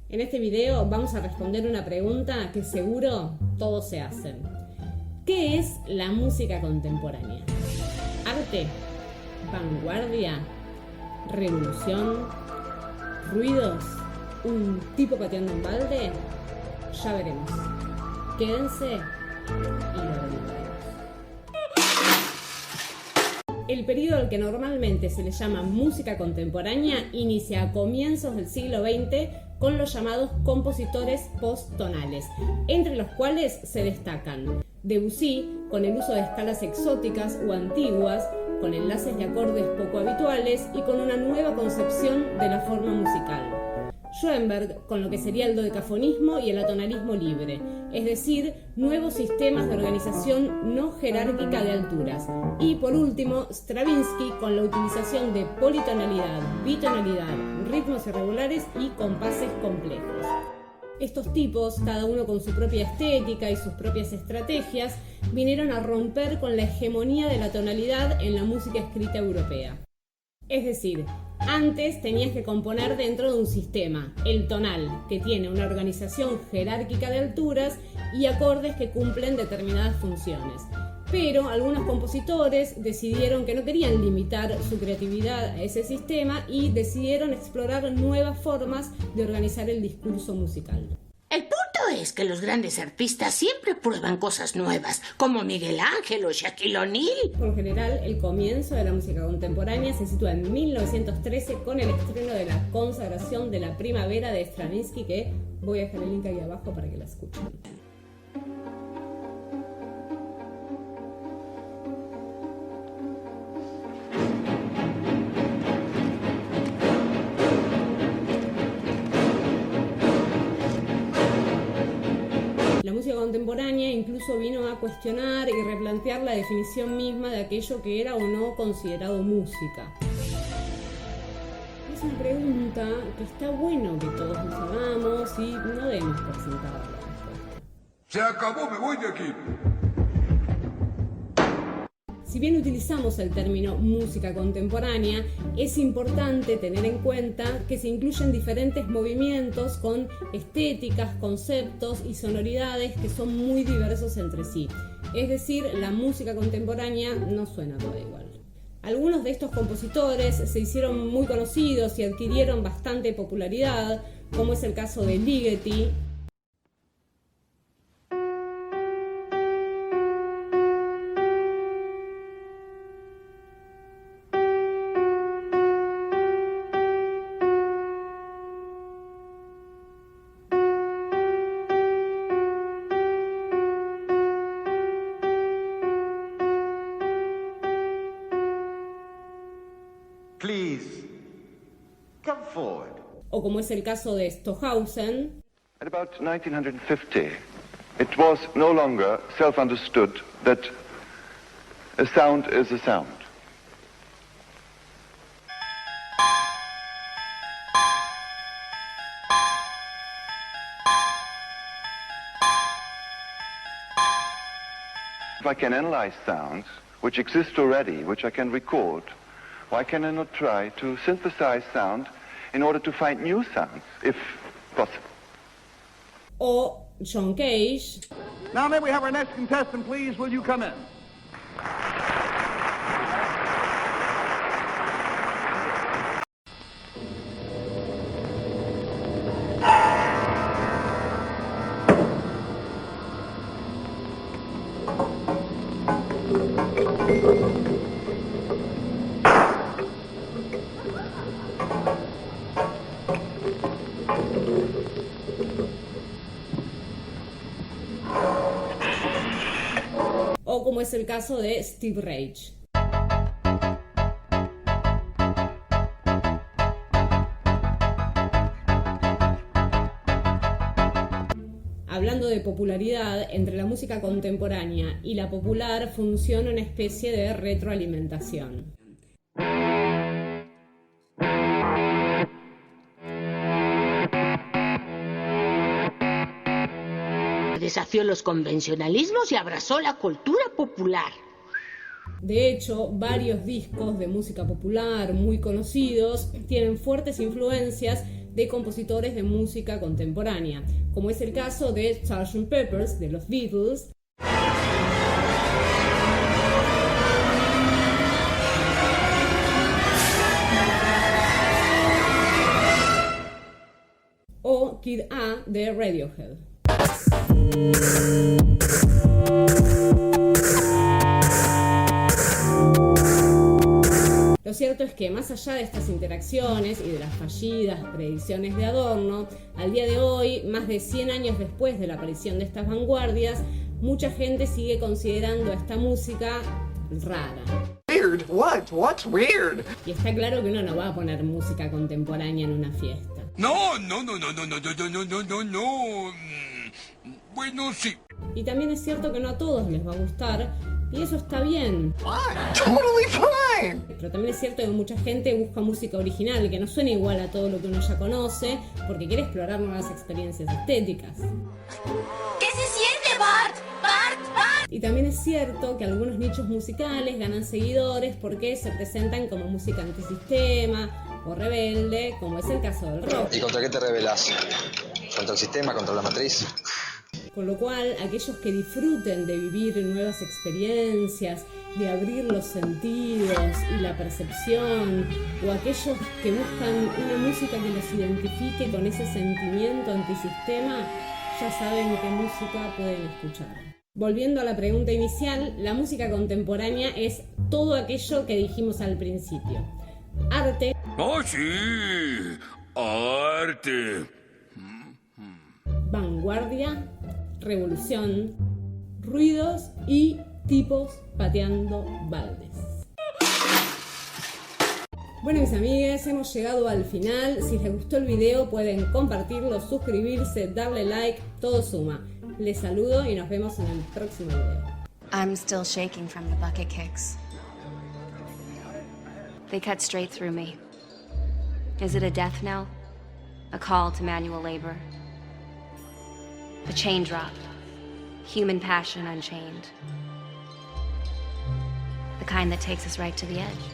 En este video vamos a responder una pregunta que seguro todos se hacen. ¿Qué es la música contemporánea? ¿Arte? ¿Vanguardia? ¿Revolución? ¿Ruidos? ¿Un tipo pateando un balde? Ya veremos. Quédense y lo averiguaremos. El periodo al que normalmente se le llama música contemporánea inicia a comienzos del siglo XX con los llamados compositores posttonales, entre los cuales se destacan Debussy, con el uso de escalas exóticas o antiguas, con enlaces de acordes poco habituales y con una nueva concepción de la forma musical. Schoenberg, con lo que sería el dodecafonismo y el atonalismo libre, es decir, nuevos sistemas de organización no jerárquica de alturas. Y por último, Stravinsky, con la utilización de politonalidad, bitonalidad, ritmos irregulares y compases complejos. Estos tipos, cada uno con su propia estética y sus propias estrategias, vinieron a romper con la hegemonía de la tonalidad en la música escrita europea. Es decir, antes tenías que componer dentro de un sistema, el tonal, que tiene una organización jerárquica de alturas y acordes que cumplen determinadas funciones. Pero algunos compositores decidieron que no querían limitar su creatividad a ese sistema y decidieron explorar nuevas formas de organizar el discurso musical. El punto es que los grandes artistas siempre prueban cosas nuevas, como Miguel Ángel o Shaquille O'Neal. Por lo general, el comienzo de la música contemporánea se sitúa en 1913 con el estreno de la consagración de la primavera de Stravinsky, que voy a dejar el link aquí abajo para que la escuchen. La música contemporánea incluso vino a cuestionar y replantear la definición misma de aquello que era o no considerado música. Es una pregunta que está bueno que todos nos hagamos y no demos por sentada la respuesta. ¡Se acabó! ¡Me voy de aquí! Si bien utilizamos el término música contemporánea, es importante tener en cuenta que se incluyen diferentes movimientos con estéticas, conceptos y sonoridades que son muy diversos entre sí. Es decir, la música contemporánea no suena toda igual. Algunos de estos compositores se hicieron muy conocidos y adquirieron bastante popularidad, como es el caso de Ligeti, Please, come forward. o como es el caso de Stockhausen. At about 1950, it was no longer self-understood that a sound is a sound. If I can analyze sounds which exist already, which I can record, why can I not try to synthesize sound in order to find new sounds, if possible? O John Cage. Now may we have our next contestant, please? Will you come in? O como es el caso de Steve Reich. Hablando de popularidad, entre la música contemporánea y la popular funciona una especie de retroalimentación. Desafió los convencionalismos y abrazó la cultura popular. De hecho, varios discos de música popular muy conocidos tienen fuertes influencias de compositores de música contemporánea, como es el caso de Sgt. Pepper's de los Beatles, o Kid A de Radiohead. Lo cierto es que más allá de estas interacciones y de las fallidas predicciones de Adorno, al día de hoy, más de 100 años después de la aparición de estas vanguardias, mucha gente sigue considerando esta música rara. Weird? What? What's weird? Y está claro que uno no va a poner música contemporánea en una fiesta. No. Bueno, sí. Y también es cierto que no a todos les va a gustar, y eso está bien. Totally fine. Pero también es cierto que mucha gente busca música original, que no suene igual a todo lo que uno ya conoce, porque quiere explorar nuevas experiencias estéticas. ¿Qué se siente, Bart? ¡Bart! Y también es cierto que algunos nichos musicales ganan seguidores porque se presentan como música antisistema o rebelde, como es el caso del rock. ¿Y contra qué te rebelas? ¿Contra el sistema? ¿Contra la matriz? Con lo cual, aquellos que disfruten de vivir nuevas experiencias, de abrir los sentidos y la percepción, o aquellos que buscan una música que los identifique con ese sentimiento antisistema, ya saben qué música pueden escuchar. Volviendo a la pregunta inicial, la música contemporánea es todo aquello que dijimos al principio. Arte. ¡Oh, sí! ¡Arte! Vanguardia, revolución, ruidos y tipos pateando baldes. Bueno, mis amigues, hemos llegado al final. Si les gustó el video pueden compartirlo, suscribirse, darle like, todo suma. Les saludo y nos vemos en el próximo video. I'm still shaking from the bucket kicks. They cut straight through me. Is it a death knell? A call to manual labor? A chain drop? Human passion unchained? The kind that takes us right to the edge?